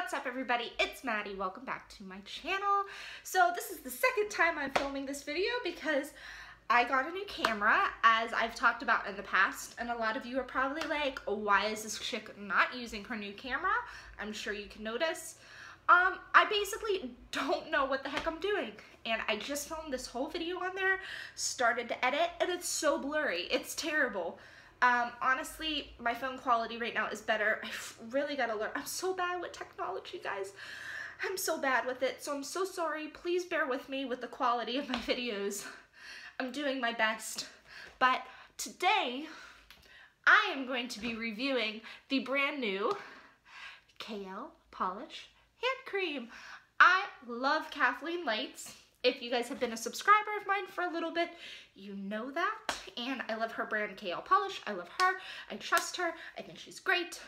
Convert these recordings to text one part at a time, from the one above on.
What's up everybody, it's Maddie. Welcome back to my channel. So this is the second time I'm filming this video because I got a new camera, as I've talked about in the past, and a lot of you are probably like, oh, why is this chick not using her new camera? I'm sure you can notice. I basically don't know what the heck I'm doing, and I just filmed this whole video on there, started to edit, and it's so blurry. It's terrible. Honestly, my phone quality right now is better. I've really got to learn. I'm so bad with technology, guys. I'm so bad with it, so I'm so sorry. Please bear with me with the quality of my videos. I'm doing my best. But today, I am going to be reviewing the brand new KL Polish Hand Cream. I love Kathleen Lights. If you guys have been a subscriber of mine for a little bit, you know that. And I love her brand KL Polish. I love her. I trust her. I think she's great.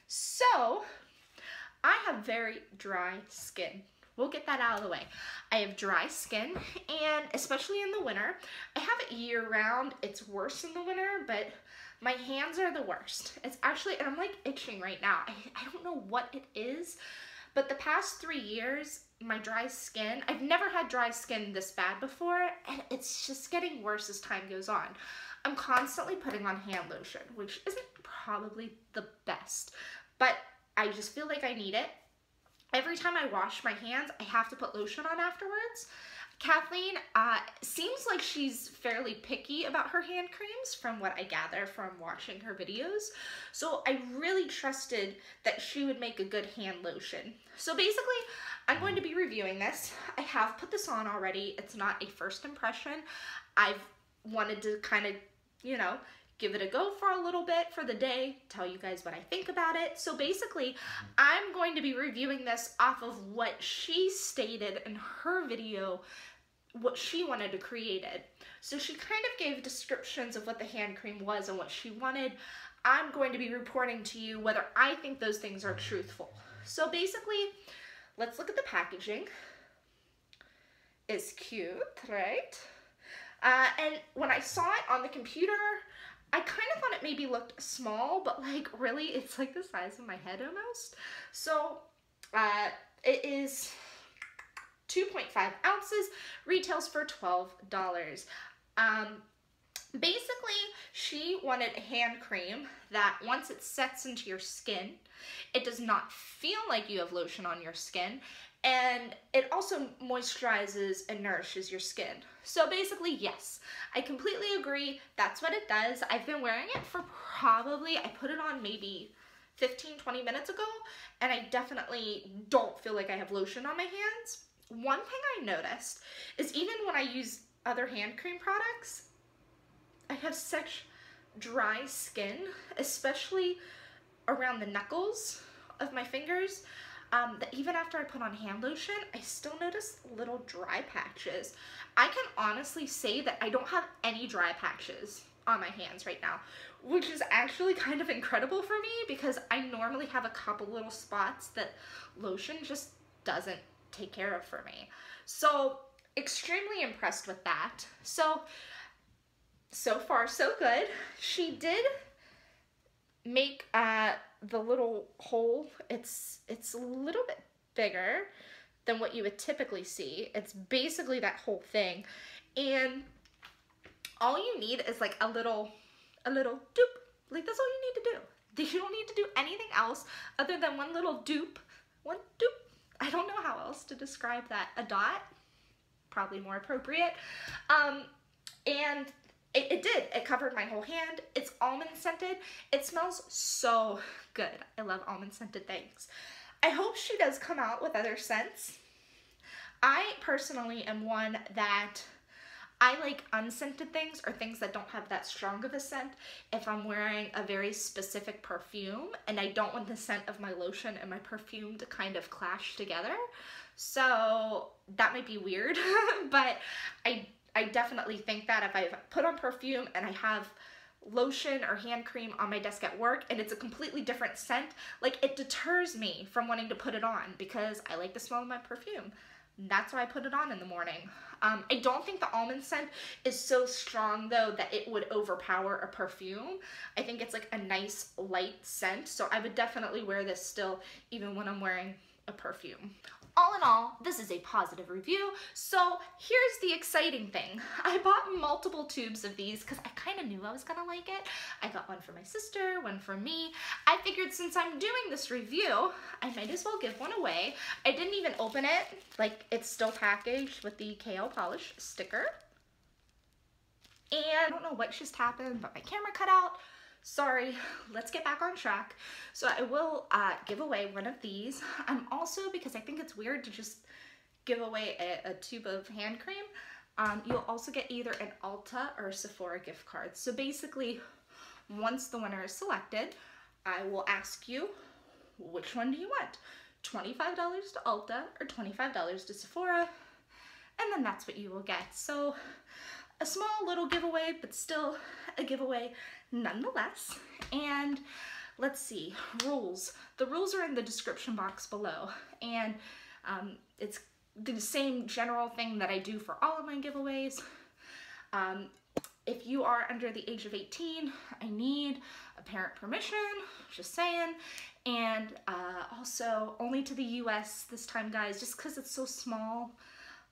So, I have very dry skin. We'll get that out of the way. I have dry skin, and especially in the winter, I have it year round. It's worse in the winter, but my hands are the worst. It's actually, and I'm like itching right now. I don't know what it is, but the past 3 years, my dry skin, I've never had dry skin this bad before, and it's just getting worse as time goes on. I'm constantly putting on hand lotion, which isn't probably the best, but I just feel like I need it. Every time I wash my hands, I have to put lotion on afterwards. Kathleen seems like she's fairly picky about her hand creams from what I gather from watching her videos. So I really trusted that she would make a good hand lotion. So basically, I'm going to be reviewing this. I have put this on already. It's not a first impression. I've wanted to kind of, you know, give it a go for a little bit for the day, tell you guys what I think about it. So basically, I'm going to be reviewing this off of what she stated in her video, what she wanted to create it. So she kind of gave descriptions of what the hand cream was and what she wanted. I'm going to be reporting to you whether I think those things are truthful. So basically, let's look at the packaging. It's cute, right? And when I saw it on the computer, I kind of thought it maybe looked small, but like really it's like the size of my head almost. So it is 2.5 ounces, retails for $12. Basically, she wanted a hand cream that once it sets into your skin, it does not feel like you have lotion on your skin, and it also moisturizes and nourishes your skin. So basically, yes, I completely agree. That's what it does. I've been wearing it for probably, I put it on maybe 15-20 minutes ago, and I definitely don't feel like I have lotion on my hands. One thing I noticed is even when I use other hand cream products, I have such dry skin, especially around the knuckles of my fingers, that even after I put on hand lotion, I still notice little dry patches. I can honestly say that I don't have any dry patches on my hands right now, which is actually kind of incredible for me because I normally have a couple little spots that lotion just doesn't take care of for me. So extremely impressed with that. So far so good. She did make the little hole, it's a little bit bigger than what you would typically see. It's basically that whole thing, and all you need is like a little doop. Like that's all you need to do. You don't need to do anything else other than one little doop, one doop. I don't know how else to describe that. A dot, probably more appropriate. And it did. It covered my whole hand. It's almond scented. It smells so good. I love almond scented things. I hope she does come out with other scents. I personally am one that I like unscented things or things that don't have that strong of a scent if I'm wearing a very specific perfume and I don't want the scent of my lotion and my perfume to kind of clash together. So that might be weird, but I definitely think that if I put on perfume and I have lotion or hand cream on my desk at work and it's a completely different scent, like it deters me from wanting to put it on because I like the smell of my perfume. That's why I put it on in the morning. I don't think the almond scent is so strong though that it would overpower a perfume. I think it's like a nice light scent, so I would definitely wear this still even when I'm wearing a perfume. All in all, this is a positive review. So here's the exciting thing. I bought multiple tubes of these because I kind of knew I was gonna like it. I got one for my sister, one for me. I figured since I'm doing this review, I might as well give one away. I didn't even open it. Like, it's still packaged with the KO Polish sticker. And I don't know what just happened, but my camera cut out. Sorry, let's get back on track. So I will give away one of these. I'm also, because I think it's weird to just give away a tube of hand cream, you'll also get either an Ulta or Sephora gift card. So basically, once the winner is selected, I will ask you, which one do you want? $25 to Ulta or $25 to Sephora? And then that's what you will get. So a small little giveaway, but still a giveaway nonetheless. And let's see, rules. The rules are in the description box below, and it's the same general thing that I do for all of my giveaways. If you are under the age of 18, I need a parent permission, just saying. And also only to the US this time, guys, just because it's so small.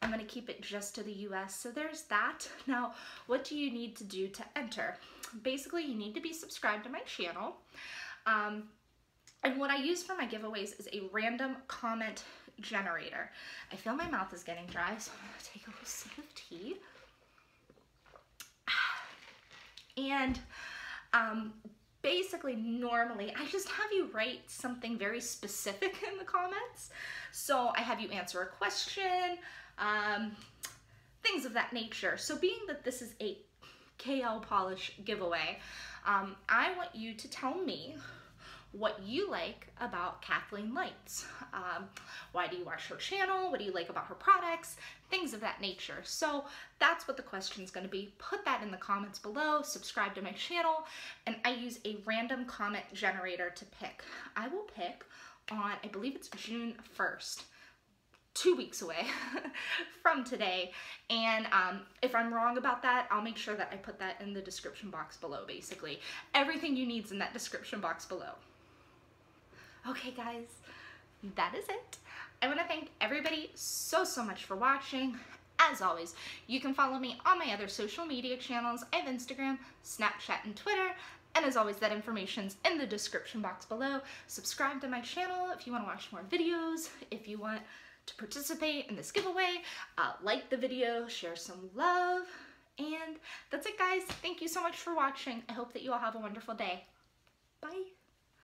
I'm gonna keep it just to the US, so there's that. Now, what do you need to do to enter? Basically, you need to be subscribed to my channel. And what I use for my giveaways is a random comment generator. I feel my mouth is getting dry, so I'm gonna take a little sip of tea. And basically, normally, I just have you write something very specific in the comments. So I have you answer a question, things of that nature. So being that this is a KL Polish giveaway, I want you to tell me what you like about Kathleen Lights. Why do you watch her channel? What do you like about her products? Things of that nature. So that's what the question is going to be. Put that in the comments below, subscribe to my channel, and I use a random comment generator to pick. I will pick on, I believe it's June 1st. 2 weeks away from today, and if I'm wrong about that, I'll make sure that I put that in the description box below. Basically, everything you need is in that description box below. Okay, guys, that is it. I want to thank everybody so much for watching. As always, you can follow me on my other social media channels. I have Instagram, Snapchat, and Twitter. And as always, that information's in the description box below. Subscribe to my channel if you want to watch more videos, if you want to participate in this giveaway, like the video, share some love, and that's it, guys. Thank you so much for watching. I hope that you all have a wonderful day. Bye.